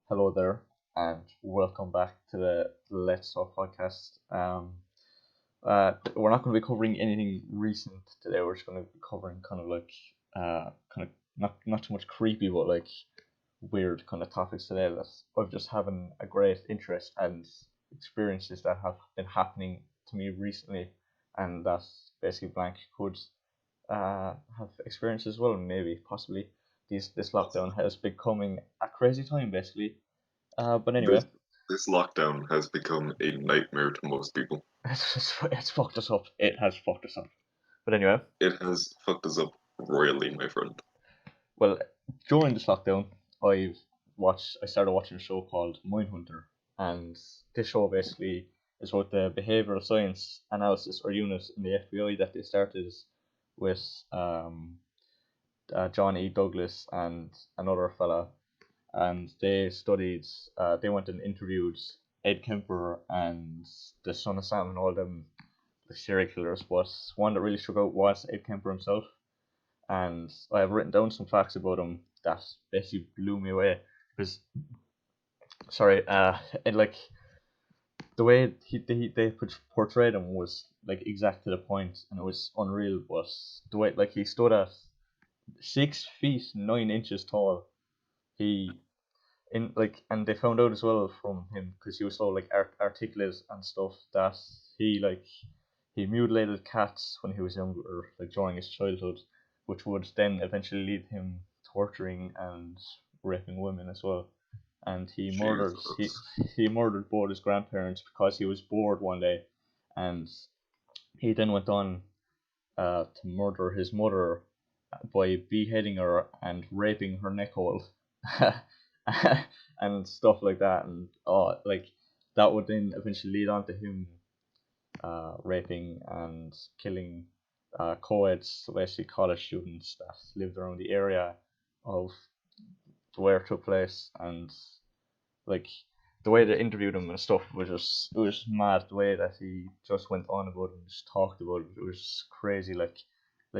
Hello there, and welcome back to the Let's Talk podcast. We're not going to be covering anything recent today. We're just going to be covering kind of like kind of not too much creepy, but like weird kind of topics today that I've just having a great interest and experiences that have been happening to me recently, and that basically blank could have experienced as well. Maybe possibly this lockdown has becoming a crazy time basically. But anyway, This this lockdown has become a nightmare to most people. it's fucked us up. It has fucked us up. But anyway, It has fucked us up royally, my friend. well, during this lockdown, I started watching a show called Mindhunter, and this show basically is about the behavioral science analysis or unit in the FBI that they started with John E. Douglas and another fella, and they went and interviewed Ed Kemper and the son of Sam and all them the serial killers, but one that really struck out was Ed Kemper himself. And I have written down some facts about him that basically blew me away. Because, sorry, and like the way they portrayed him was like exact to the point, and it was unreal. But the way like he stood at 6 feet 9 inches tall, he in like, and they found out as well from him because he was so like articulate and stuff that he like he mutilated cats when he was younger, like during his childhood, which would then eventually lead him torturing and raping women as well. And Jesus. he murdered both his grandparents because he was bored one day, and he then went on to murder his mother by beheading her and raping her neck hole, and stuff like that. And like that would then eventually lead on to him raping and killing co-eds, so basically college students that lived around the area of where it took place. And like the way they interviewed him and stuff was just it was mad. The way that he just went on about it and just talked about it, it was just crazy. Like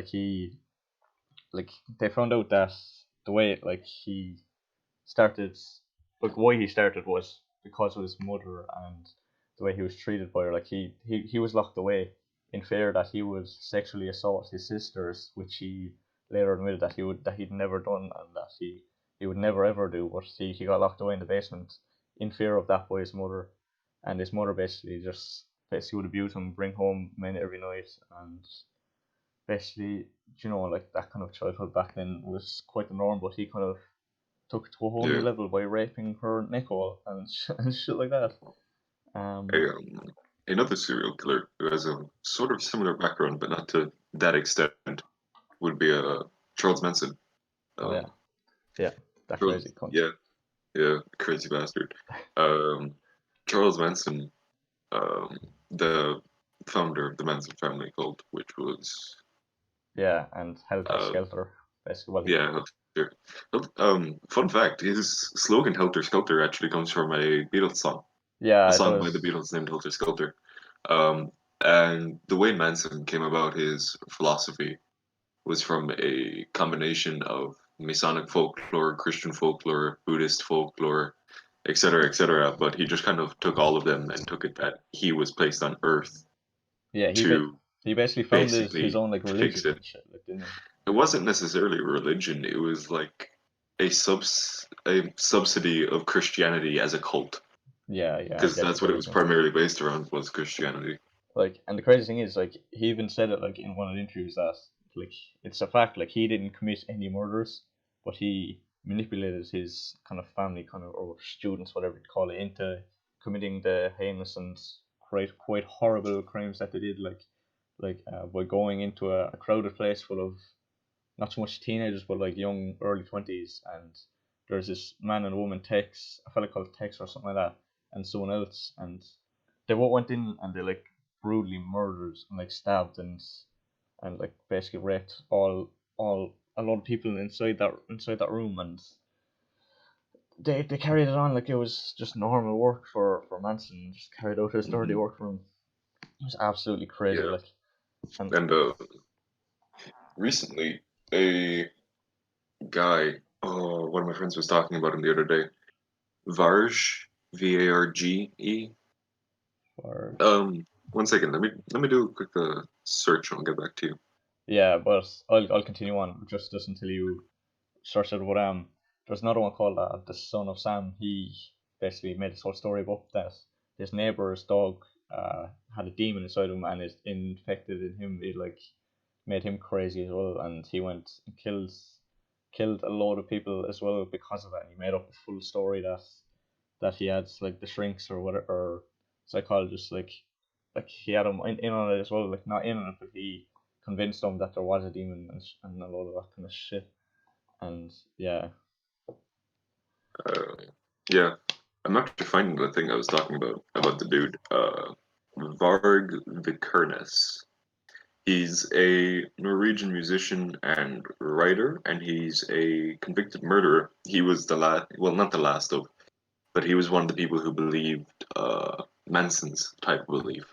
he like they found out that the way like he started, like why he started was because of his mother and the way he was treated by her. Like he was locked away in fear that he would sexually assault his sisters, which he later admitted that he'd never done and that he would never ever do. But he got locked away in the basement in fear of that by his mother, and his mother basically would abuse him, bring home men every night, and basically, like that kind of childhood back then was quite the norm. But he kind of took it to a whole new Yeah. level by raping her neck hole and, and shit like that. Um, A, another serial killer who has a sort of similar background, but not to that extent, would be Charles Manson. oh yeah, Um, yeah, that crazy Charles, cunt. yeah, yeah, crazy bastard. Um, Charles Manson, um, the founder of the Manson family cult, which was Yeah, and Helter uh, Skelter, basically. Well, yeah. Sure. Fun fact: his slogan "Helter Skelter" actually comes from a Beatles song, a yeah, it song by the does. Beatles named "Helter Skelter." Um, and the way Manson came about his philosophy was from a combination of Masonic folklore, Christian folklore, Buddhist folklore, etc., etc. But he just kind of took all of them and took it that he was placed on Earth Yeah, to he basically founded his basically own like fix religion it. and shit, like didn't he? It wasn't necessarily a religion. It was like a subsidy of Christianity as a cult, Yeah, I because get that's what what it you was mean. primarily based around was Christianity. Like, and the crazy thing is, like, he even said it like in one of the interviews that like it's a fact, like he didn't commit any murders, but he manipulated his kind of family, kind of or students, whatever you call it, into committing the heinous and quite horrible crimes that they did, by going into a crowded place full of not so much teenagers, but like young early 20s, and there's this man and woman Tex, a fella called Tex or something like that, and someone else, and they both went in and they like brutally murdered and like stabbed and like basically raped all a lot of people inside that room, and they carried it on like it was just normal work for Manson, just carried out his dirty Hmm. work for him. It was absolutely crazy, Yeah, like. And and recently a guy, oh, one of my friends was talking about him the other day. Varge, Varge. Or One second. Let me do a quick search and I'll get back to you. yeah, but I'll continue on just until you search it. But there's another one called the Son of Sam. He basically made this whole story about that his neighbor's dog had a demon inside him and it infected in him. It like made him crazy as well, and he went and killed a load of people as well because of that. And he made up a full story that he had like the shrinks or whatever or psychologists like he had him in on it as well, like not in on it, but he convinced them that there was a demon and a lot of that kind of shit. And yeah, Uh, yeah, I'm actually finding the thing I was talking about the dude. Varg Vikernes. He's a Norwegian musician and writer, and he's a convicted murderer. He was the last, well, not the last of, but he was one of the people who believed Manson's type of belief.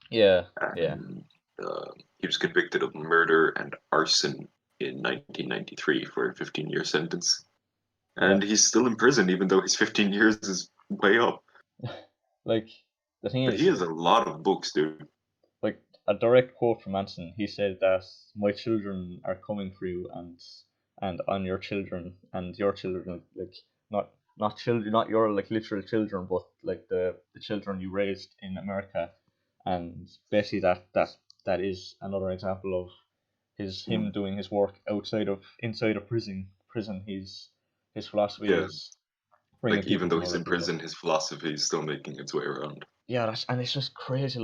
yeah, yeah. And he was convicted of murder and arson in 1993 for a 15-year sentence. Yeah. And he's still in prison, even though his 15 years is way up. Like the thing But he is, has a lot of books, dude. like a direct quote from Manson. He said that my children are coming for you, and on your children and your children, like not children, not your like literal children, but like the children you raised in America, and basically that is another example of him Mm. doing his work inside of prison. His philosophy Yeah, is bringing like people even though from he's other in people. prison, his philosophy is still making its way around. Yeah, and it's just crazy.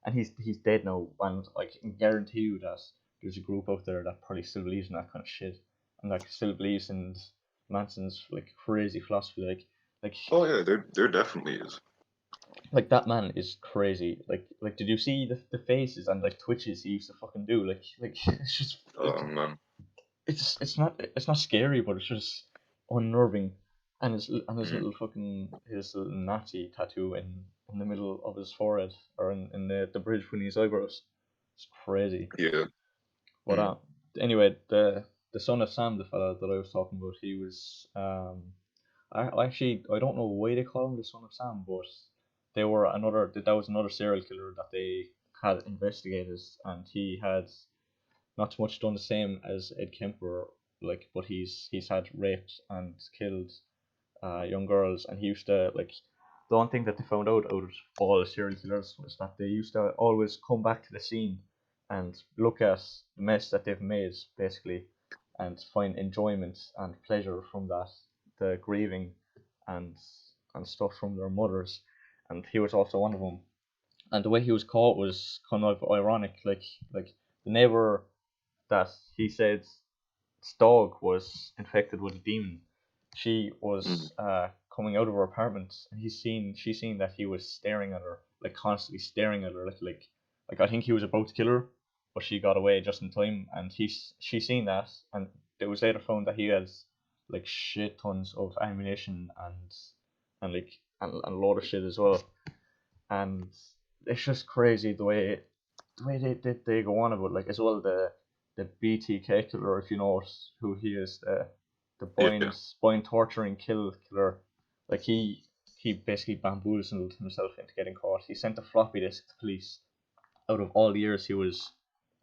And he's dead now, and like I can guarantee you that there's a group out there that probably still believes in that kind of shit, and like still believes in Manson's like crazy philosophy. Like Oh yeah, there definitely is. like that man is crazy. Like did you see the faces and like twitches he used to fucking do? Like it's just Oh man. it's not scary, but it's just unnerving. And his Mm. little fucking his little Nazi tattoo in the middle of his forehead or in the bridge between his eyebrows. It's crazy. Yeah. But Mm. anyway, the son of Sam, the fella that I was talking about, he was I actually I don't know why they call him the son of Sam, but that was another serial killer that they had investigated, and he had not so much done the same as Ed Kemper, like, but he's had raped and killed young girls, and he used to like. The one thing that they found out of all the serial killers was that they used to always come back to the scene and look at the mess that they've made, basically, and find enjoyment and pleasure from that, the grieving and stuff from their mothers, and he was also one of them. And the way he was caught was kind of ironic, like the neighbor that he said his dog was infected with a demon. She Mm. was coming out of her apartment, and she seen that he was staring at her, like constantly staring at her, like I think he was about to kill her, but she got away just in time, and she seen that, and it was later found that he has like shit tons of ammunition and a load of shit as well, and it's just crazy the way they go on about like as well the BTK killer, if you know who he is, the Yeah. Boyne torturing killer. Like he basically bamboozled himself into getting caught. He sent a floppy disk to police out of all the years he was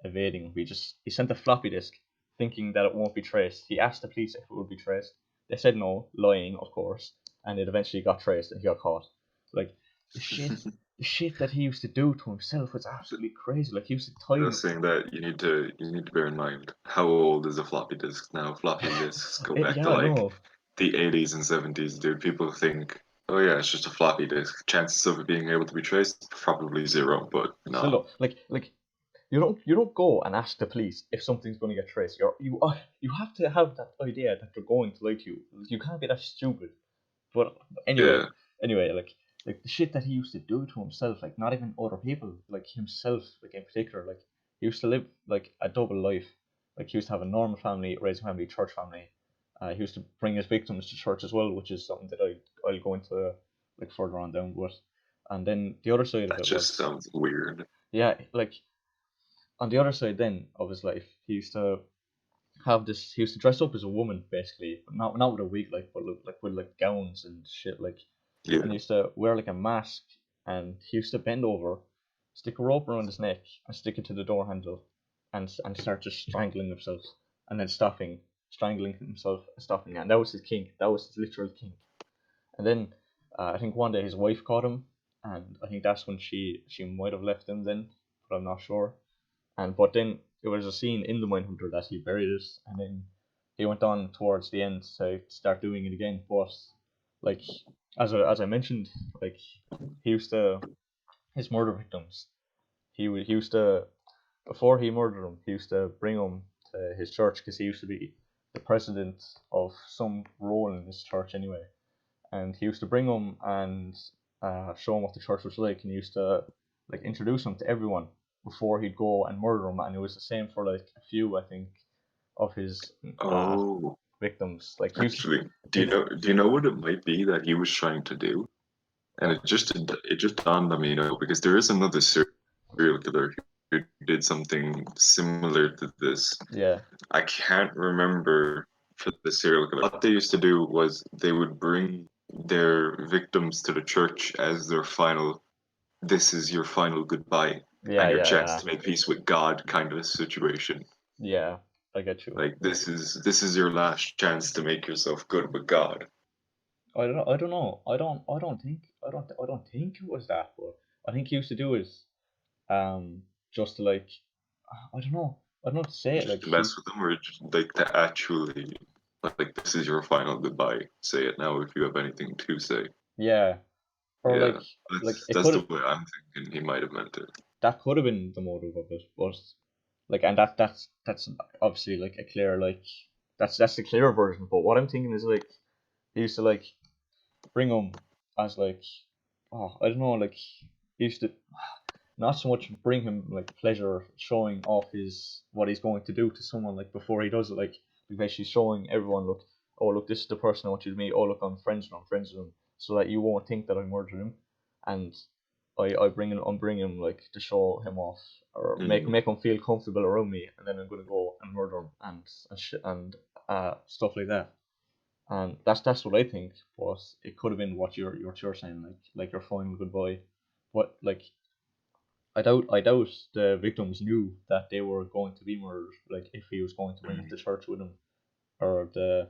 evading. He sent a floppy disk thinking that it won't be traced. He asked the police if it would be traced. They said no, lying of course, and it eventually got traced and he got caught. Like the shit the shit that he used to do to himself was absolutely crazy. Like he used to time. Just saying that you need to bear in mind how old is a floppy disk now. Floppy disks go back to Yeah, like no. the 80s and 70s, dude. People think, oh yeah, it's just a floppy disk. Chances of it being able to be traced probably zero, but Still no. don't like you don't go and ask the police if something's going to get traced. You have to have that idea that they're going to lie to you. You can't be that stupid. But anyway, Yeah, like the shit that he used to do to himself, like not even other people, like himself, like in particular, like he used to live like a double life. Like he used to have a normal family, raised a family, church family. He used to bring his victims to church as well, which is something that I'll go into like further on down. But and then the other side of that it just was sounds weird. yeah, like on the other side then of his life, he used to have this. He used to dress up as a woman basically, but not with a wig, like, but look like with like gowns and shit, like, and Yeah. he used to wear like a mask, and he used to bend over, stick a rope around his neck, and stick it to the door handle, and start just strangling himself, and then stopping, strangling himself, stopping, and that was his kink. That was his literal kink. And then I think one day his wife caught him, and I think that's when she might have left him then, but I'm not sure. And but then there was a scene in the Mindhunter that he buried it, and then he went on towards the end to start doing it again. But like as I mentioned, like he used to his murder victims. He used to, before he murdered them, he used to bring them to his church because he used to be the president of some role in his church anyway, and he used to bring them and show them what the church was like, and he used to like introduce them to everyone before he'd go and murder them. And it was the same for like a few, I think, of his Oh, victims. Like he used to, actually, he, do you know what it might be that he was trying to do? And what? it just dawned on me, because there is another serial killer who did something similar to this. Yeah, I can't remember for the serial killer. What they used to do was they would bring their victims to the church as their final, this is your final goodbye yeah, and your yeah, chance yeah, to make peace with God kind of a situation. yeah. I get you. Like this is your last chance to make yourself good with God. I don't know. I don't know. I don't think. I don't think it was that. But I think he used to do it. Just to like. I don't know. I don't know how to say it. Just Like to mess he. with them, or just, like to actually, like, this is your final goodbye. Say it now if you have anything to say. Yeah. Or Yeah, like that's it that's could the have, way I'm thinking he might have meant it. that could have been the motive of it, but like, and that's obviously like a clear, like, that's the clearer version. But what I'm thinking is like he used to like bring him as like, oh, I don't know, like he used to not so much bring him like pleasure showing off his what he's going to do to someone like before he does it, like basically showing everyone, look, oh look, this is the person I want you to meet, oh look, I'm friends with him, so that you won't think that I murdered him. And I'm bringing him like to show him off, or Mm. make him feel comfortable around me, and then I'm gonna go and murder him and stuff like that. And that's what I think. But it could have been what you're saying, like your final goodbye. But like I doubt the victims knew that they were going to be murdered. Like if he was going to bring them Mm. to church with him, or the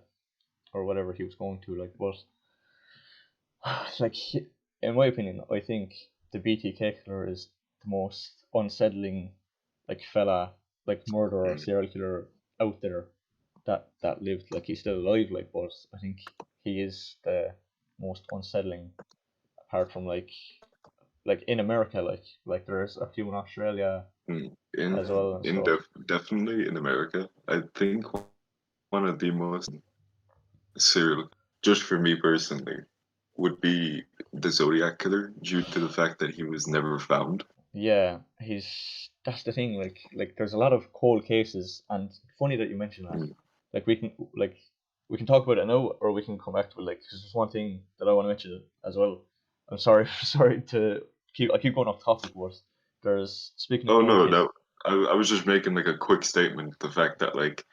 or whatever he was going to, like. But like in my opinion, I think the BTK killer is the most unsettling like fella, like murderer, Mm. serial killer out there that lived. Like he's still alive, like, but I think he is the most unsettling, apart from like in America, like there's a few in Australia Mm. as well and In stuff. definitely in America, I think one of the most serial, just for me personally, would be the Zodiac killer due to the fact that he was never found. Yeah, he's that's the thing. Like there's a lot of cold cases, and funny that you mentioned that. Mm. Like we can talk about it now, or we can come back to it. Like 'cause there's one thing that I want to mention as well. I'm sorry, sorry to I keep going off topic, but there's, speaking of Oh cold no, cases. no. I was just making like a quick statement. The fact that like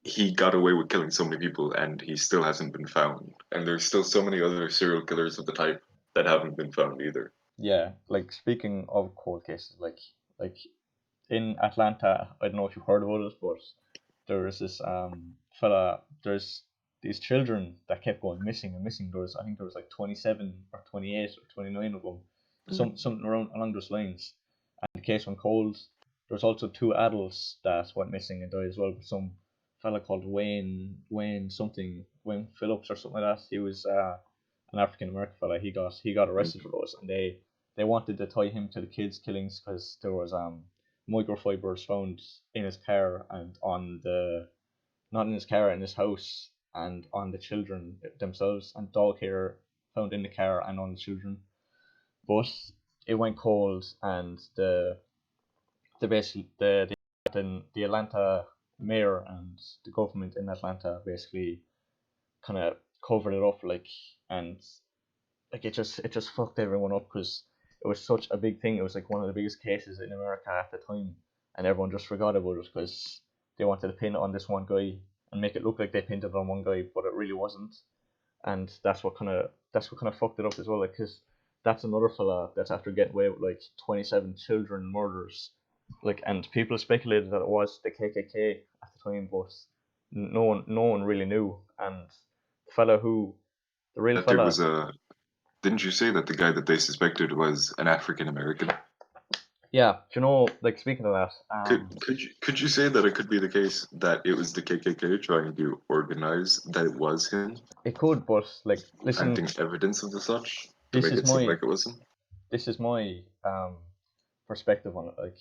he got away with killing so many people and he still hasn't been found. And there's still so many other serial killers of the type that haven't been found either. Yeah, like speaking of cold cases, like in Atlanta, I don't know if you've heard about it, but there was this fella. There's these children that kept going missing and missing. There was, I think there was like 27 or 28 or 29 of them, Mm. something around along those lines. And the case went cold. There was also two adults that went missing and died as well. Some fella called Wayne something, Wayne Phillips or something like that. He was an African American fella. He got arrested for Mm. those, and they wanted to tie him to the kids' killings because there was microfibers found in his car and on the, not in his car, in his house, and on the children themselves, and dog hair found in the car and on the children. But it went cold, and the basically the Atlanta mayor and the government in Atlanta basically kind of covered it up, like, and like it just fucked everyone up because it was such a big thing. It was like one of the biggest cases in America at the time, and everyone just forgot about it because they wanted to pin it on this one guy and make it look like they pinned it on one guy, but it really wasn't. And that's what kind of fucked it up as well. Like, cause that's another fella that's after getting away with like 27 children murders. Like, and people speculated that it was the KKK at the time, but no one really knew. And the real That dude fella, was a. Didn't you say that the guy that they suspected was an African American? yeah, you know, like speaking of that, Could you say that it could be the case that it was the KKK trying to organize that it was him, it could, but like, listen, planting evidence of the such to this make is it seem my like it was him? this is my perspective on it.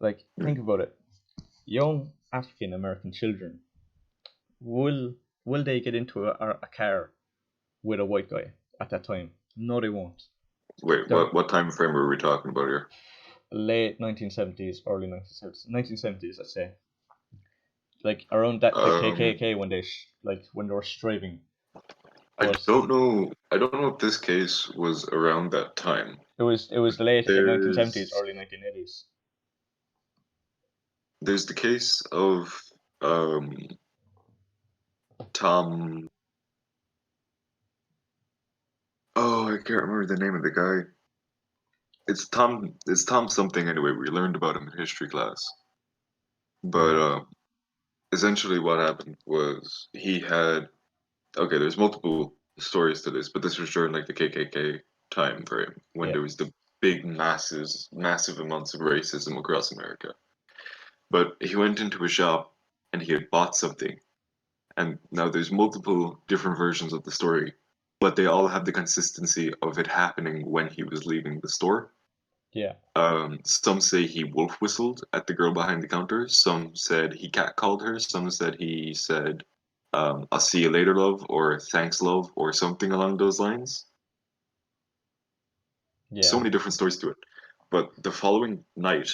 Like Mm. think about it. Young African American children will will they get into a car with a white guy at that time? No, they won't. Wait, They're what time frame are we talking about here? late 1970s, early 1970s, I'd say. Like around that the Um, KKK when when they were striving, I but don't know. I don't know if this case was around that time. it was late 1970s, There's early 1980s. there's the case of um Tom. Oh, I can't remember the name of the guy. It's Tom. It's Tom something anyway. We learned about him in history class. But Yeah, essentially, what happened was he had. Okay, there's multiple stories to this, but this was during like the KKK time frame when yeah, there was the big massive amounts of racism across America. But he went into a shop and he had bought something, and now there's multiple different versions of the story, but they all have the consistency of it happening when he was leaving the store. yeah, Some say he wolf whistled at the girl behind the counter. Some said he catcalled her. Some said he said, "I'll see you later, love," or "Thanks, love," or something along those lines. So yeah, many different stories to it. But the following night,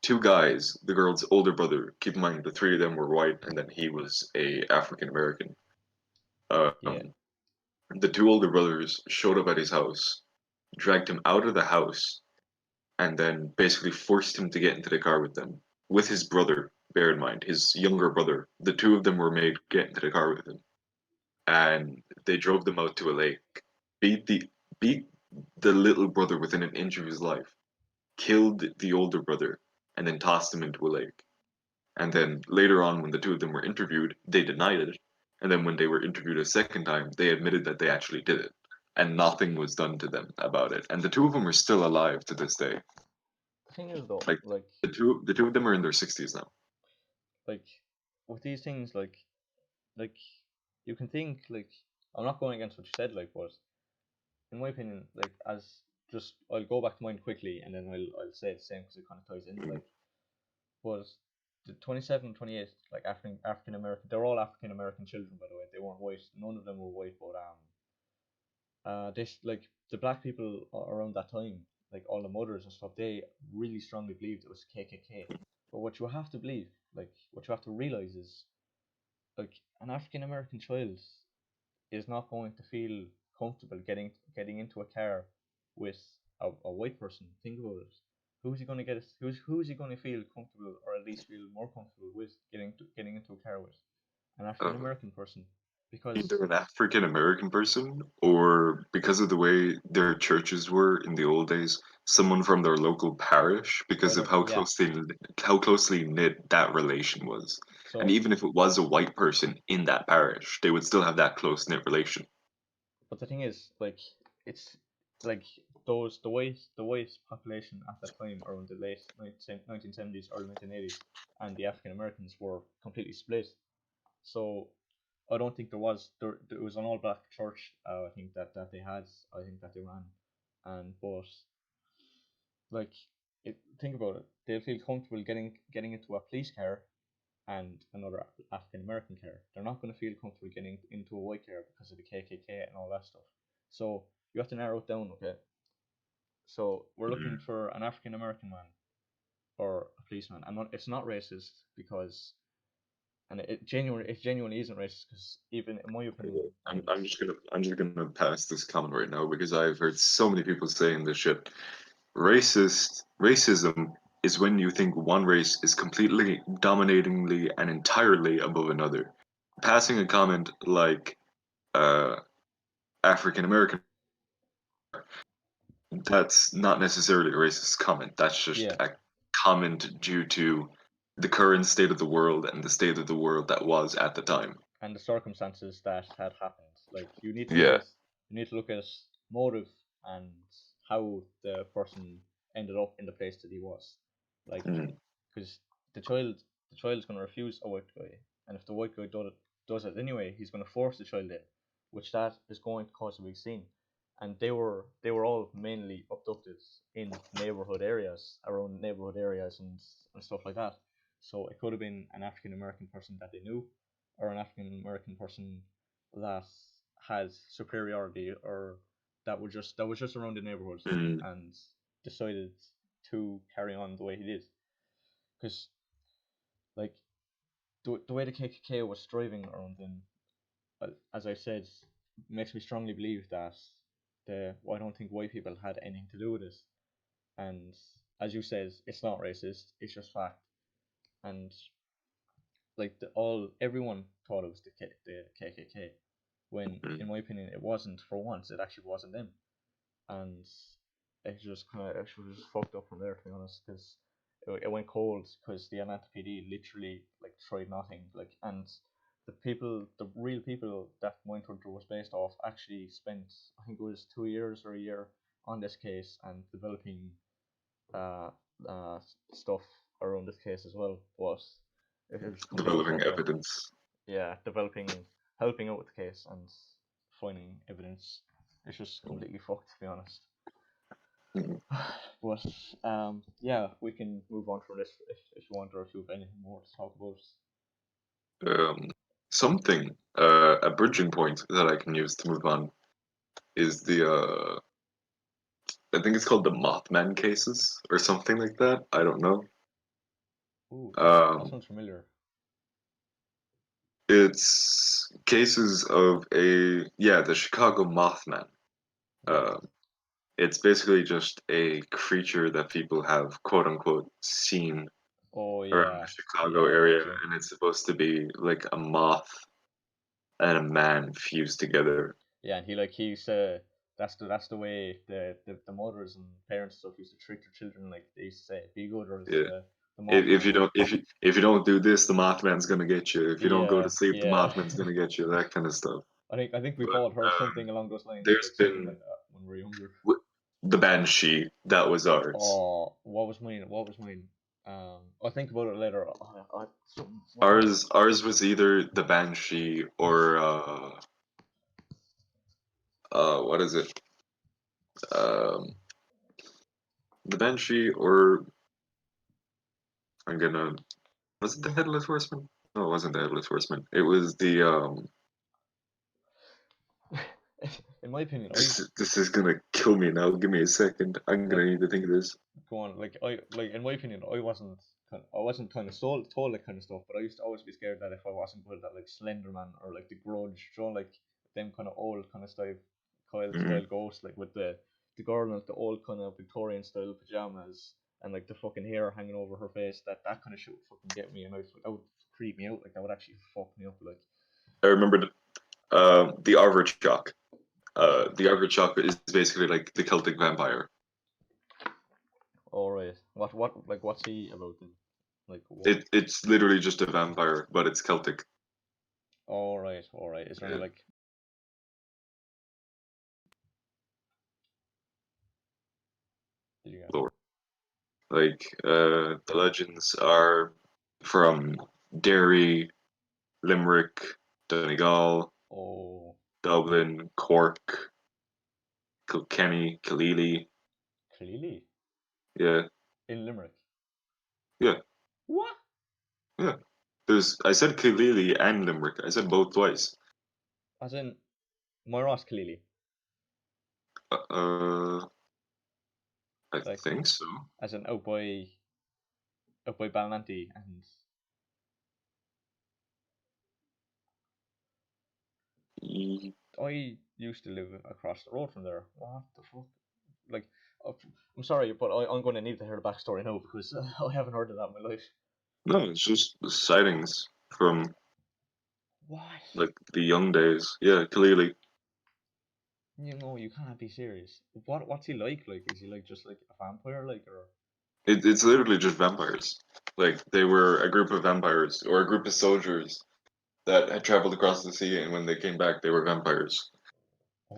two guys, the girl's older brother. Keep in mind, the three of them were white, and then he was a African American. yeah, Um, the two older brothers showed up at his house, dragged him out of the house, and then basically forced him to get into the car with them, with his brother. Bear in mind, his younger brother. The two of them were made get into the car with him, and they drove them out to a lake, beat the beat the little brother within an inch of his life, killed the older brother, and then tossed him into a lake. And then later on, when the two of them were interviewed, they denied it. And then when they were interviewed a second time, they admitted that they actually did it. And nothing was done to them about it. And the two of them are still alive to this day. the thing is though, Like the two of them are in their 60s now. like with these things, like you can think, like, I'm not going against what you said, like, but in my opinion, like, as just I'll go back to mine quickly and then I'll say the same because it kind of ties in. Mm. Like, but the 27, 28, like African American, they're all African American children, by the way. They weren't white. None of them were white, but this, like, the black people around that time, like all the mothers and stuff, they really strongly believed it was KKK. But what you have to believe, like, what you have to realize is, like, an African American child is not going to feel comfortable getting into a car with a white person. Think about it. Who's he going to get? Who's he going to feel comfortable, or at least feel more comfortable with getting into a car with? An African Uh, American person, because Either an African American person or because of the way their churches were in the old days, someone from their local parish because of yeah. how closely knit that relation was. And So, even if it was a white person in that parish, they would still have that close knit relation. but the thing is, like, it's like the white population at that time, around the late 1970s, early 1980s, and the African Americans were completely split. So I don't think there was an all black church. I think that they had. I think that they ran, and but like, think about it. They'll feel comfortable getting into a police car and another African American car. They're not going to feel comfortable getting into a white car because of the KKK and all that stuff. So you have to narrow it down, okay? So we're looking Mm. for an African American man or a policeman, and it's not racist because, and it genuinely isn't racist because, even in my opinion, I'm, and I'm just gonna I'm just gonna pass this comment right now because I've heard so many people saying this shit. Racism is when you think one race is completely, dominatingly, and entirely above another. Passing a comment like uh, African American, that's not necessarily a racist comment. That's just Yeah, a comment due to the current state of the world and the state of the world that was at the time. and the circumstances that had happened. Like you need to look Yeah. at motive and how the person ended up in the place that he was. Like Mm. because the child is going to refuse a white guy, and if the white guy does it anyway, he's going to force the child in, which that is going to cause a big scene. And they were all mainly abducted in neighborhood areas, around neighborhood areas and stuff like that. So it could have been an African American person that they knew, or an African American person that has superiority, or that was just around the neighborhood Mm. and decided to carry on the way he did. Because like the way the KKK was striving around them, as I said, makes me strongly believe that I don't think white people had anything to do with it. And as you said, it's not racist; it's just fact. And like everyone thought it was the KKK, when Mm. in my opinion it wasn't. For once, it actually wasn't them, and it was just fucked up from there, to be honest, because it went cold because the Atlanta PD literally like tried nothing, like, and the real people that Mindhunter was based off actually spent, I think it was 2 years or a year on this case and developing uh, stuff around this case as well. But it was completely Developing fucked up. evidence. Yeah, helping out with the case and finding evidence. It's just completely fucked, to be honest. Mm. But yeah, we can move on from this if you want, or if you have anything more to talk about. Um, Something, a bridging point that I can use to move on is I think it's called the Mothman cases or something like that. I don't know. Ooh, that Um, sounds familiar. it's cases of the Chicago Mothman. Yeah. Um, it's basically just a creature that people have quote unquote seen Oh around the yeah, Chicago yeah, I know area, what you mean. and it's supposed to be like a moth and a man fused together. Yeah, and he used that's the way the mothers and parents and stuff used to trick their children. Like they used to say, "Be good, or Yeah. the If Mothman you will." don't if you don't do this, the Mothman's gonna get you. If you don't go to Yeah, sleep, the yeah. Mothman's gonna get you. That kind of stuff. I think we've But all heard something along those lines, there's like something been like that when we were younger. the Banshee that was ours. Oh, what was mine? What was mine? I'll think about it later. What was it? Ours was either the Banshee or what is it? Um, the Banshee or I'm gonna was it the Headless Horseman? No, it wasn't the Headless Horseman. It was the In my opinion, this is gonna kill me now. Give me a second. I'm like gonna need to think of this. go on. Like in my opinion, I wasn't kind of told that kind of stuff, but I used to always be scared that if I wasn't good at like Slenderman or like The Grudge, like them kind of old kind of Mm. style ghosts, like with the girl in like, the old kind of Victorian style pajamas and like the fucking hair hanging over her face. That kind of shit would fucking get me, and that would creep me out. Like that would actually fuck me up. Like I remember the Arverchok. The Arverchok is basically like the Celtic vampire. all right, what's he about then? Like what? It's literally just a vampire, but it's Celtic. All right, all right. Is there any Yeah. like? Did you get? Lore. Like the legends are from Derry, Limerick, Donegal, Oh, Dublin, Cork, Kilkenny, Killeely. Clearly Yeah, in Limerick. yeah, What? yeah. I said Killeely and Limerick. I said both twice. As in Moyross Clearly, Uh, I like think so. as in out by Ballinanty, and Ye- I used to live across the road from there. What the fuck? Like I'm sorry, but I'm going to need to hear the backstory now because I haven't heard of that in my life. No, it's just sightings from What? like the young days. Yeah, clearly. You know, you can't be serious. What's he like? Like, is he like just like a vampire, like, or? It's literally just vampires. Like they were a group of vampires or a group of soldiers that had traveled across the sea, and when they came back, they were vampires.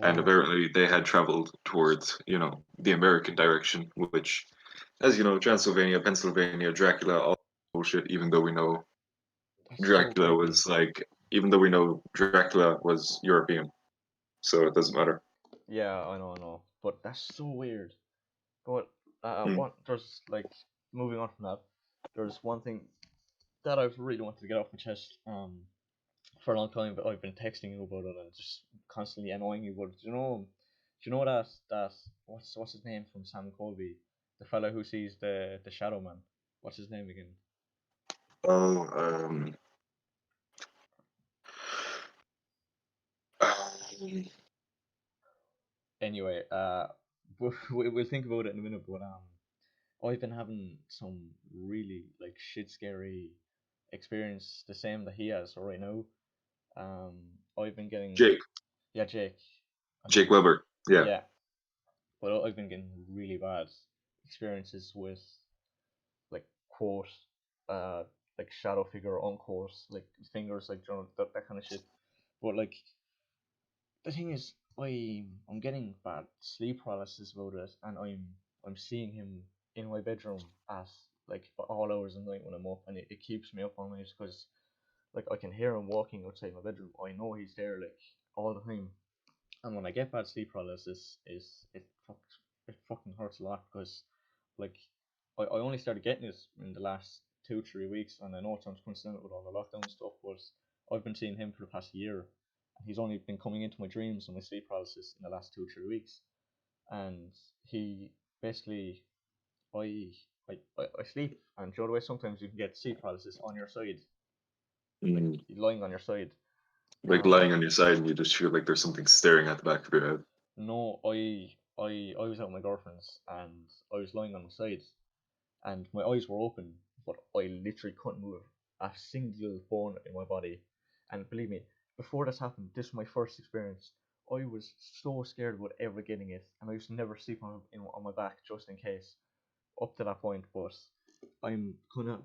And Oh, apparently, they had traveled towards, the American direction, which, as you know, Transylvania, Pennsylvania, Dracula, all bullshit. that's so Dracula creepy. was like, even though we know Dracula was European, so it doesn't matter. Yeah, I know, but that's so weird. But Mm. what there's like moving on from that, there's one thing that I've really wanted to get off my chest for a long time, but I've been texting you about it and just constantly annoying you. But do you know that what's his name from Sam Colby, the fellow who sees the Shadow Man? What's his name again? Oh, Anyway, we'll think about it in a minute. But I've been having some really like shit scary experience, the same that he has right now. I've been getting Jake, yeah, Jake. I've Jake been Weber. Yeah. yeah, but I've been getting really bad experiences with like quote, uh, like shadow figure on quote, like fingers, like that kind of shit. But like the thing is, I'm getting bad sleep paralysis about it, and I'm seeing him in my bedroom at like all hours of the night when I'm up, and it keeps me up all night because like I can hear him walking outside my bedroom. I know he's there like all the time. And when I get bad sleep paralysis, is it fucking hurts a lot because like I only started getting it in the last 2 3 weeks, and I know it sounds coincidental with all the lockdown stuff, but I've been seeing him for the past year, and he's only been coming into my dreams and my sleep paralysis in the last 2 3 weeks, and he basically I I sleep, and the other way sometimes you can get sleep paralysis on your side, like Mm. you're lying on your side. Like lying on your side, and you just feel like there's something staring at the back of your head. No, I was out with my girlfriend's and I was lying on my side and my eyes were open, but I literally couldn't move a single bone in my body. And believe me, before this happened, this was my first experience. I was so scared about ever getting it, and I used to never sleep on my back just in case. Up to that point, but I'm gonna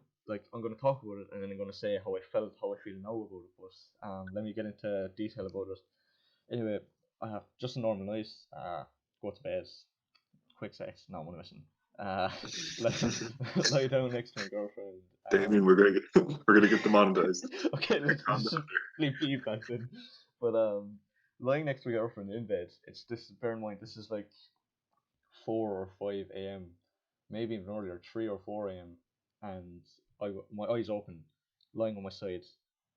talk about it, and then I'm gonna say how I felt, how I feel now about it. But let me get into detail about it. Anyway, I have just a normal night. Go to bed, quick sex, not one missing. Uh, lie, lie down next to my girlfriend. Damien, we're gonna get we're gonna get demonetized. Okay, let's Calm down. just bleep beep back then. But lying next to my girlfriend in bed. It's this. Bear in mind, this is like 4 or 5 a.m., maybe even earlier, 3 or 4 a.m., and my eyes open, lying on my side.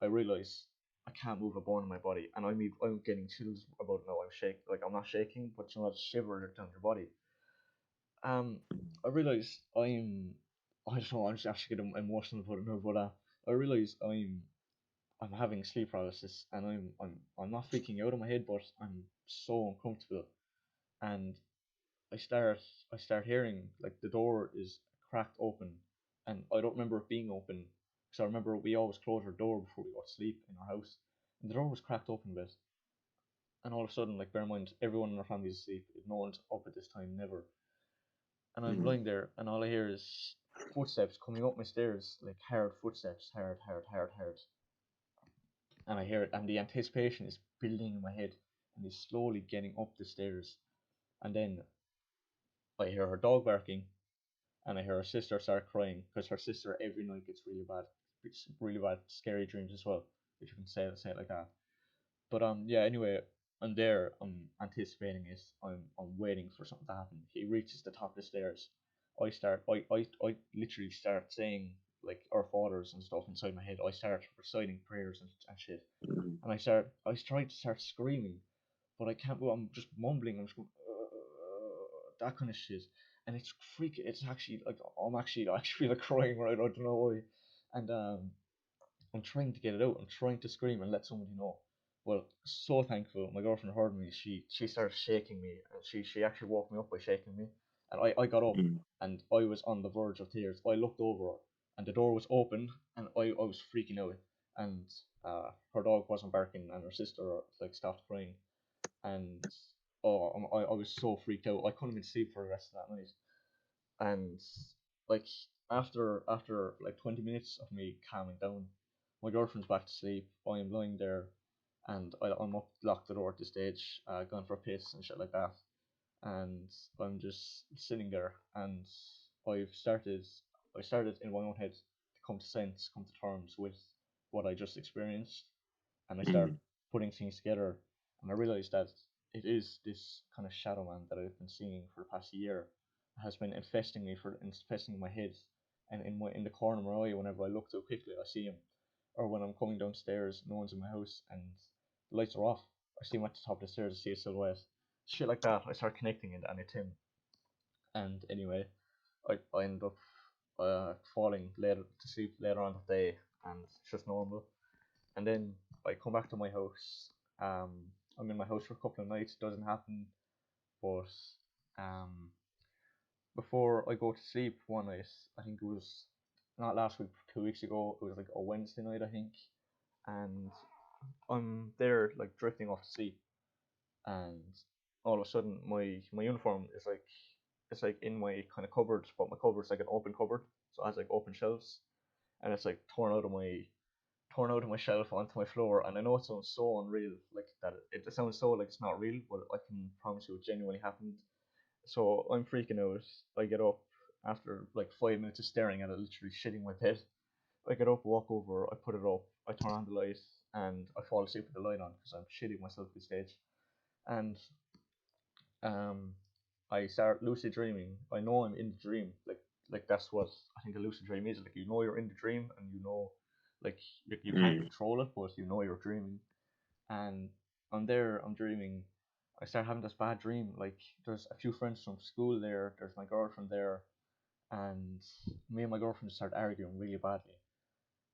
I realize I can't move a bone in my body, and I'm getting chills about it now. I'm shaking, like I'm not shaking, but you know that shiver down your body. Um, I realize I don't know. I'm just actually getting emotional about it now, but I realize I'm having sleep paralysis, and I'm not freaking out in my head, but I'm so uncomfortable, and I start I start hearing like the door is cracked open, and I don't remember it being open because I remember we always close our door before we go to sleep in our house, and the door was cracked open a bit, and all of a sudden, like bear in mind, everyone in our family is asleep. No one's up at this time, never, and I'm Mm. lying there, and all I hear is footsteps coming up my stairs, like hard footsteps, hard, hard, hard, hard, and I hear it, and the anticipation is building in my head, and he's slowly getting up the stairs, and then I hear her dog barking, and I hear her sister start crying because her sister every night gets really bad, scary dreams as well. If you can say it like that. But yeah. Anyway, I'm there. I'm anticipating it. I'm waiting for something to happen. He reaches the top of the stairs. I literally start saying like our fathers and stuff inside my head. I start reciting prayers and shit. Mm. And I try to start screaming, but I can't. Well, I'm just mumbling. I'm just going, that kind of shit, and it's freaking. It's actually like I actually feel like crying right. I don't know why, and I'm trying to get it out. I'm trying to scream and let somebody know. Well, so thankful. My girlfriend heard me. She started shaking me, and she actually woke me up by shaking me, and I got up, Mm. and I was on the verge of tears. I looked over, and the door was open, and I was freaking out, and her dog wasn't barking, and her sister like stopped crying, and I was so freaked out. I couldn't even sleep for the rest of that night, and like after like 20 minutes of me calming down, my girlfriend's back to sleep. I am lying there, and I'm up, locked the door at the stage, going for a piss and shit like that, and I'm just sitting there, and I've started I started in my own head to come to terms with what I just experienced, and I start Mm. putting things together, and I realized that it is this kind of shadow man that I've been seeing for the past year has been infesting my head, and in the corner of my eye, whenever I look too quickly, I see him, or when I'm coming downstairs, no one's in my house, and the lights are off. I see him at the top of the stairs. I see a silhouette, shit like that. I start connecting it, and it's him. And anyway, I end up falling later to sleep later on that day, and it's just normal. And then I come back to my house. I'm in my house for a couple of nights. It doesn't happen, but um, before I go to sleep one night, I think it was not last week, 2 weeks ago. It was like a Wednesday night, I think, and I'm there like drifting off to sleep, and all of a sudden my uniform is like it's like in my kind of cupboard, but my cupboard's like an open cupboard, so it has like open shelves, and it's like torn out of my shelf onto my floor, and I know it sounds so unreal, like that. It sounds so like it's not real, but I can promise you it genuinely happened. So I'm freaking out. I get up after like 5 minutes of staring at it, literally shitting my bed. I get up, walk over, I put it up, I turn on the light, and I fall asleep with the light on because I'm shitting myself at the stage. And um, I start lucid dreaming. I know I'm in the dream. Like that's what I think a lucid dream is. Like you know you're in the dream, and you know, like you can't Mm. control it, but you know you're dreaming. And I'm there. I'm dreaming. I start having this bad dream. Like there's a few friends from school there. There's my girlfriend there, and me and my girlfriend start arguing really badly.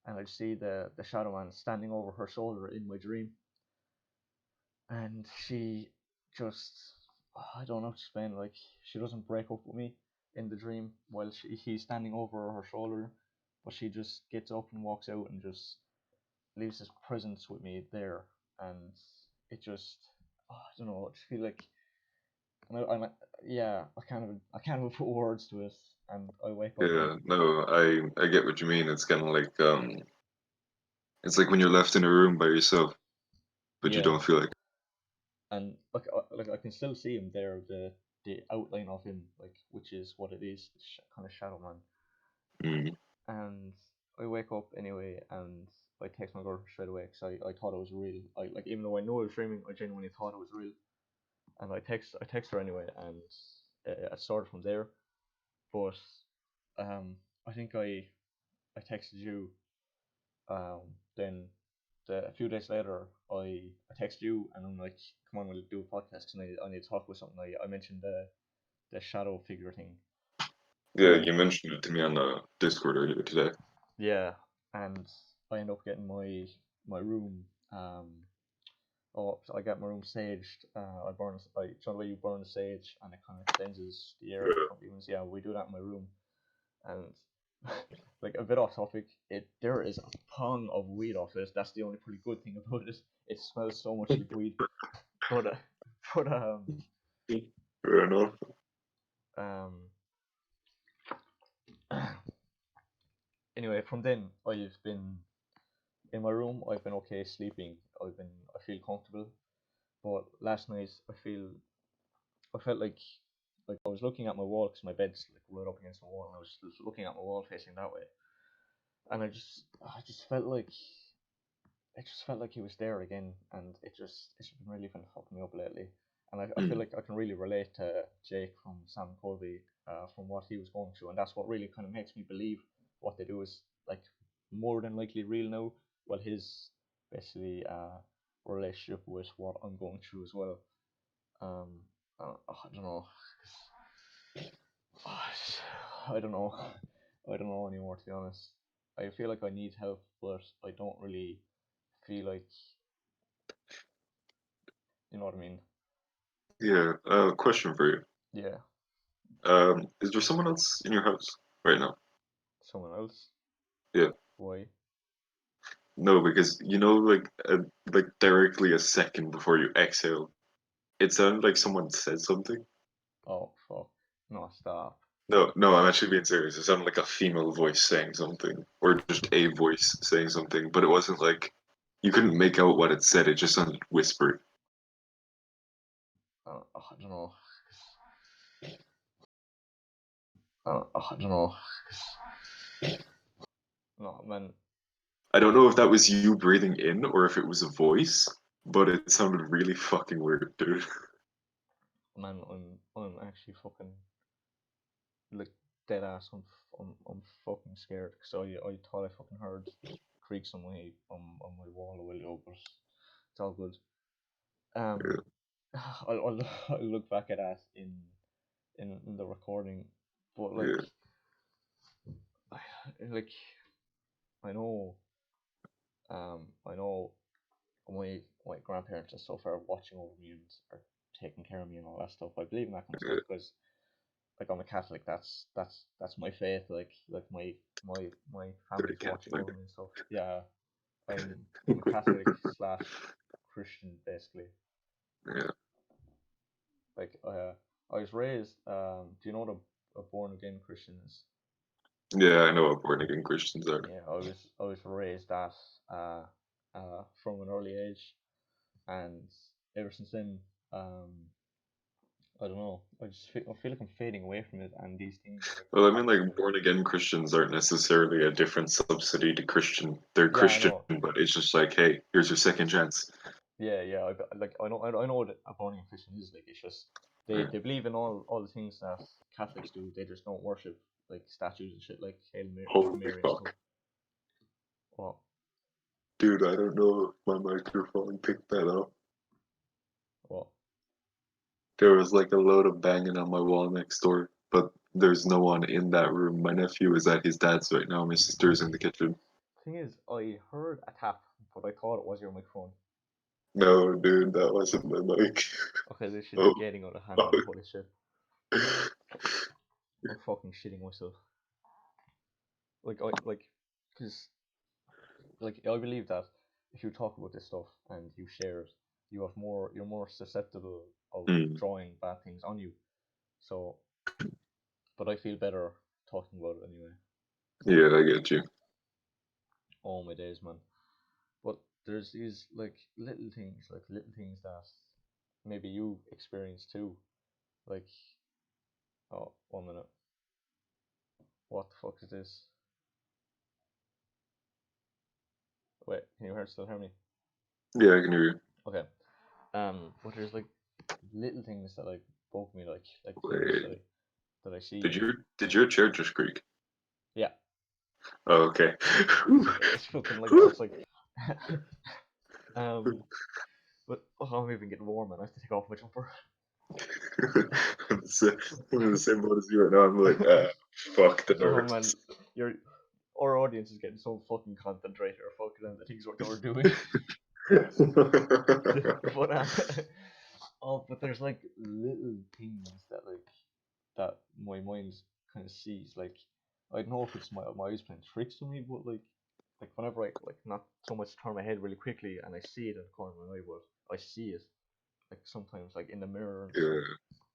And I see the shadow man standing over her shoulder in my dream, and she just I don't know how to explain. Like she doesn't break up with me in the dream while he's standing over her shoulder, but she just gets up and walks out and just leaves this presence with me there, and it just I don't know. I just feel like I'm yeah. I can't even put words to it, and I wake up and Yeah, no, I get what you mean. It's kind of like it's like when you're left in a room by yourself, but you yeah, don't feel like. and like I can still see him there, the outline of him, like which is what it is, kind of shadow man. Mm. And I wake up anyway, and I text my girlfriend straight away because I thought it was real. I like even though I know it was dreaming, I genuinely thought it was real, and I text her anyway, and it started from there. But I think I texted you. Then a few days later, I text you, and I'm like, come on, we'll do a podcast, and I need to talk about something. I mentioned the shadow figure thing, Yeah, and you mentioned it to me on the Discord earlier today. yeah, and I end up getting my room. Oh, so I get my room saged. I burn, you know the way you burn the sage and it kind of cleanses the air Yeah. from demons. Yeah, we do that in my room, and like a bit off topic, there is a pong of weed off it. That's the only pretty good thing about it. It smells so much like weed, but but Fair enough. um anyway, from then I've been in my room. I've been okay sleeping. I feel comfortable, but last night I felt like I was looking at my wall because my bed's like right up against the wall, and I was just looking at my wall facing that way, and I just felt like he was there again, and it's been really been fucking me up lately, and I feel Mm. like I can really relate to Jake from Sam Colby, from what he was going through, and that's what really kind of makes me believe what they do is like more than likely real now. Well, his basically relationship with what I'm going through as well. Um, I don't know. I don't know. I don't know anymore, to be honest. I feel like I need help, but I don't really feel like you know what I mean. Yeah. Question for you. Yeah. Is there someone else in your house right now? Someone else? Yeah. Why? No, because like directly a second before you exhale, it sounded like someone said something. Oh, fuck. No, stop. No, no, I'm actually being serious. It sounded like a female voice saying something, or just a voice saying something, but it wasn't like you couldn't make out what it said. It just sounded whispered. I don't know. I don't know. No, man. I don't know if that was you breathing in or if it was a voice, but it sounded really fucking weird, dude. Man, I'm actually fucking like dead ass. I'm fucking scared because I thought I fucking heard creaks on my wall a while ago, but it's all good. Um, I'll look back at that in the recording, but Yeah, like I know I know my grandparents and stuff are watching over me and are taking care of me and all that stuff. I believe in that kind of stuff yeah, because like I'm a Catholic. That's my faith. Like my dirty family's watching Catholic. over me and stuff. Yeah, I'm a Catholic slash Christian basically. Yeah, Like I was raised. Do you know what a born again Christian is? yeah, I know what born again Christians are. Yeah, I was raised that uh from an early age, and ever since then, um, I don't know. I feel like I'm fading away from it, and these things like Well, I mean, happen to like me. born again Christians aren't necessarily a different subsidy to Christian. They're Yeah, I Christian, know. but it's just like, hey, here's your second chance. Yeah, yeah. I know what a born again Christian is. Like it's just they Yeah. they believe in all the things that Catholics do. They just don't worship like statues and shit like Hail Holy Mary and stuff. fuck. What? Dude, I don't know if my microphone picked that up. What? There was like a load of banging on my wall next door, but there's no one in that room. My nephew is at his dad's right now. My sister's in the kitchen. Thing is, I heard a tap, but I thought it was your microphone. No, dude, that wasn't my mic. Okay, this shit is Oh, getting out of hand, fuck. man. Holy shit. I'm fucking shitting myself. Cause like I believe that if you talk about this stuff and you share it, you're more susceptible of Hmm. drawing bad things on you. So, but I feel better talking about it anyway. Yeah, I get you. All my days, man. But there's these like little things that maybe you experience too. Like, oh, 1 minute. What the fuck is this? Wait, can you still hear me? Yeah, I can hear you. Okay. But there's like little things that like bug me, like things Wait, that I did see. your chair just creak? Yeah, Oh, okay. it's fucking like that. It's like, um, but oh, I'm even getting warm, and I have to take off my jumper. I'm the same, I'm in the same boat as you right now. I'm like, fuck the Oh man, nerves. your our audience is getting so fucking concentrated or focused on the things what they were doing. But oh, but there's like little things that that my mind kind of sees. Like I don't know if it's my eyes playing tricks on me, but like whenever I like not so much turn my head really quickly and I see it in the corner of my eye, but I see it like sometimes like in the mirror and stuff. Yeah.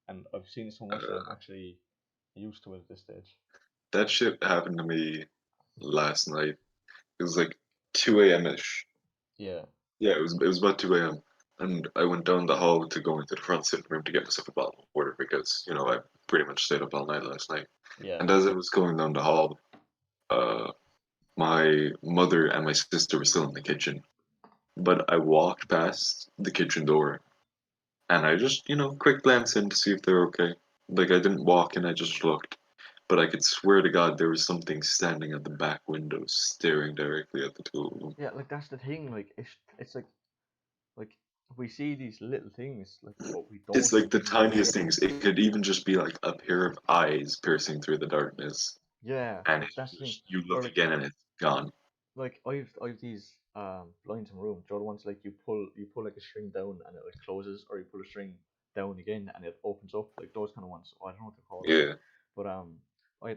And I've seen it so much that I'm actually used to it at this stage. That shit happened to me last night. It was like 2 a.m. ish. Yeah, Yeah, it was about 2 a.m. And I went down the hall to go into the front sitting room to get myself a bottle of water because, I pretty much stayed up all night last night. yeah, And as I was going down the hall, uh, my mother and my sister were still in the kitchen. But I walked past the kitchen door and I just, quick glance in to see if they're okay. Like I didn't walk in, I just looked. But I could swear to God there was something standing at the back window staring directly at the two of them. yeah. Like that's the thing. Like it's like we see these little things, like but we It's don't like the think about it. tiniest things. It could even just be like a pair of eyes piercing through the darkness. Yeah, And like it's that's the thing. just, you Or look again and it's gone. like I've these blinds in my room. Do you know the ones like you pull like a string down and it like closes, or you pull a string. down again and it opens up, like those kind of ones. I don't know what they're called, Yeah. but I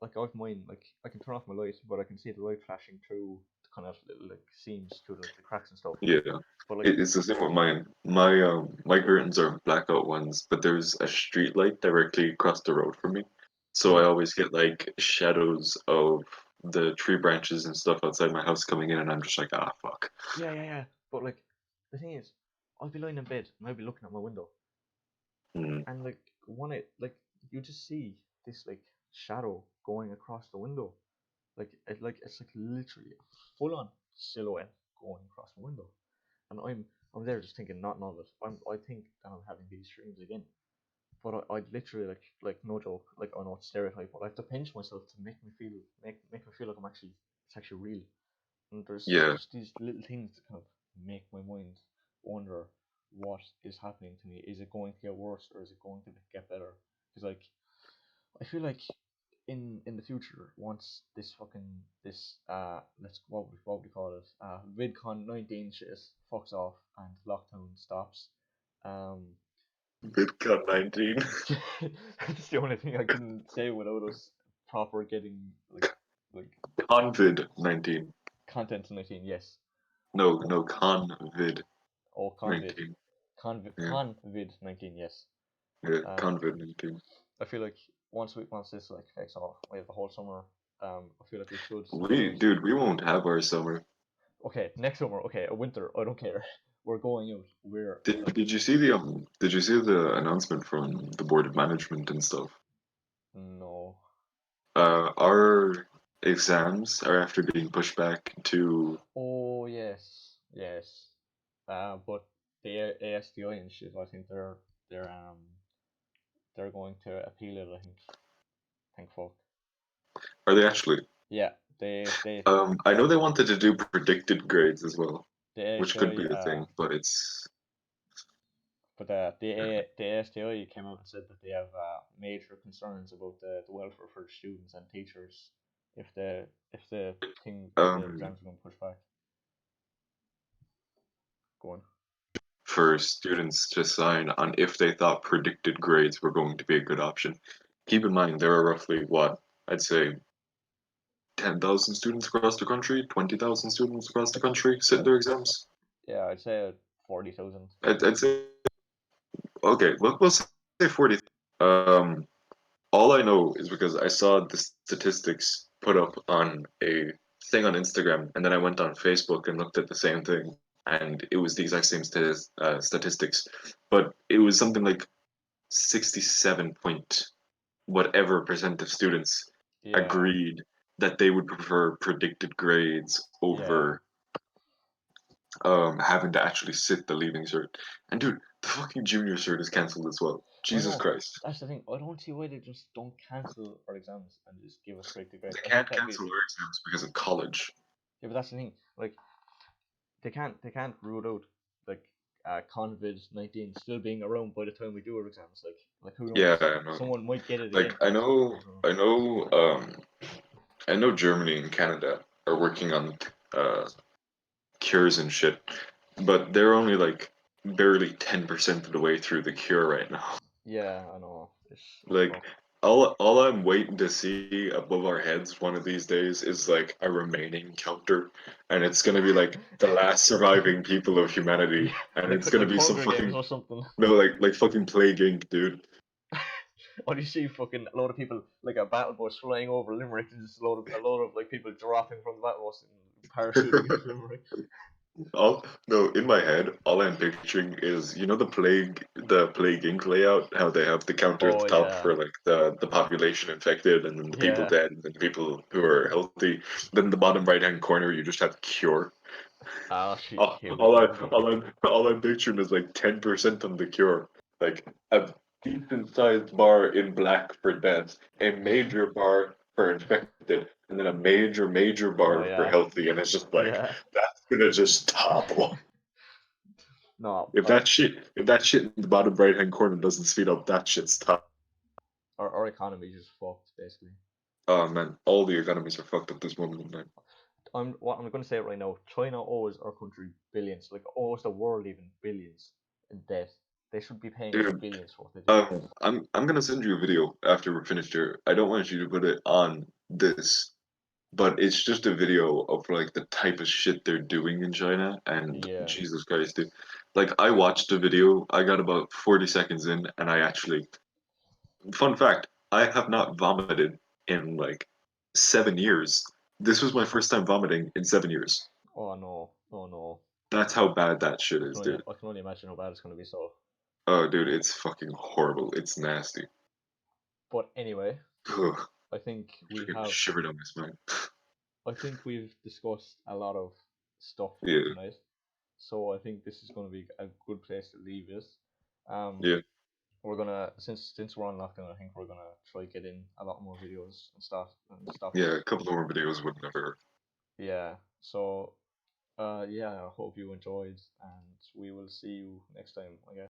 like I have mine, like I can turn off my light, but I can see the light flashing through the kind of little, like seams through the cracks and stuff. Yeah. But like, It's the same with mine. My curtains are blackout ones, but there's a street light directly across the road from me. So I mm, always get like shadows of the tree branches and stuff outside my house coming in, and I'm just like, ah, fuck. yeah. But like, the thing is, I'll be lying in bed and I'll be looking at my window, Mm. and like like you just see this like shadow going across the window, like it's like literally a full on silhouette going across the window, and I'm there just thinking nothing of it. I think that I'm having these dreams again, but I literally like no joke, like I know it's stereotype, but I have to pinch myself to make me feel like it's actually real. And there's Yeah. just these little things that kind of make my mind wonder what is happening to me. Is it going to get worse or is it going to get better? Because like I feel like in the future, once this let's what we call it, VidCon 19 shit fucks off and lockdown stops, um VidCon 19. that's the only thing I can say without us proper getting like Convid 19. content 19, yes. No, Convid Or Convid. 19. Convid, Yeah, Convid 19, yes. yeah, Um, Convid 19. I feel like once this like takes off, we have the whole summer. I feel like we should get out. Dude, we won't have our summer. Okay, next summer. Okay, a winter. I don't care. We're going out. We're like Did you see the announcement from the board of management and stuff? no. Our exams are after being pushed back to Oh yes. But the ASDI and shit. I think they're they're going to appeal it. I think. Thank fuck. are they actually? Yeah, they I that know they wanted to do predicted grades as well, the which could ASDI be a thing, but it's But the ASTI came out and said that they have major concerns about the welfare for the students and teachers if the um exams are going to push back. Go on. for students to sign on if they thought predicted grades were going to be a good option. Keep in mind there are roughly what I'd say 10,000 students across the country, 20,000 students across the country sitting I'd, their exams. yeah, I'd say 40,000. I'd say okay, we'll say 40. Um, all I know is because I saw the statistics put up on a thing on Instagram, and then I went on Facebook and looked at the same thing, and it was the exact same statistics, but it was something like 67 point whatever percent of students Yeah, agreed that they would prefer predicted grades yeah. over having to actually sit the leaving cert. And dude, the fucking junior cert is cancelled as well. I Jesus know. Christ. That's the thing. I don't see why they just don't cancel our exams and just give us predicted grades. They I think can't that'd be cancel our exams because of college. yeah, but that's the thing. Like they can't rule out like COVID-19 still being around by the time we do our exams. Like who Yeah, knows? I know. Someone might get it Like again. I don't know. I know Germany and Canada are working on uh cures and shit, but they're only like barely 10% of the way through the cure right now. Yeah, I know. It's Like fucked. all I'm waiting to see above our heads one of these days is like a remaining counter, and it's gonna be like the last surviving people of humanity, Yeah, and it's gonna like be some Hunger Games fucking or something. no like fucking Plague Inc, dude. Or you see fucking a lot of people like a battle bus flying over Limerick and just a lot of like people dropping from the battle bus and parachuting into Limerick. All no, in my head, all I'm picturing is the Plague Inc layout, how they have the counter at Oh the top yeah, for like the population infected and then the people yeah. dead and then the people who are healthy. Then the bottom right hand corner, you just have cure. Ah, shit. All, Here we all I go again. all I'm picturing is like 10% on the cure, like a decent sized bar in black for deaths, a major bar for infected, and then a major Oh bar for yeah, healthy, and it's just like yeah. that's gonna just topple. No, If that shit in the bottom right hand corner doesn't speed up, that shit's top. our economy just fucked basically. Oh man, all the economies are fucked at this moment in time. I'm going to say it right now. China owes our country billions, like owes the world even billions in debt. They should be paying us Dude, billions for what they do. I'm gonna send you a video after we're finished here. I don't want you to put it on this, but it's just a video of like the type of shit they're doing in China, and Yeah. Jesus Christ, dude. Like I watched the video, I got about 40 seconds in, and I actually, fun fact, I have not vomited in like 7 years. This was my first time vomiting in 7 years. Oh no. Oh no. That's how bad that shit I is, can only dude. I can only imagine how bad it's gonna be. So, Oh, dude, it's fucking horrible. It's nasty. but anyway, Ugh, I think we freaking have. shivered on my spine. I think we've discussed a lot of stuff Yeah, tonight. So I think this is going to be a good place to leave this. Um, yeah, we're gonna since we're on lockdown, I think we're gonna try get in a lot more videos and stuff. yeah. A couple more videos would never. Yeah. So yeah, I hope you enjoyed, and we will see you next time, I guess.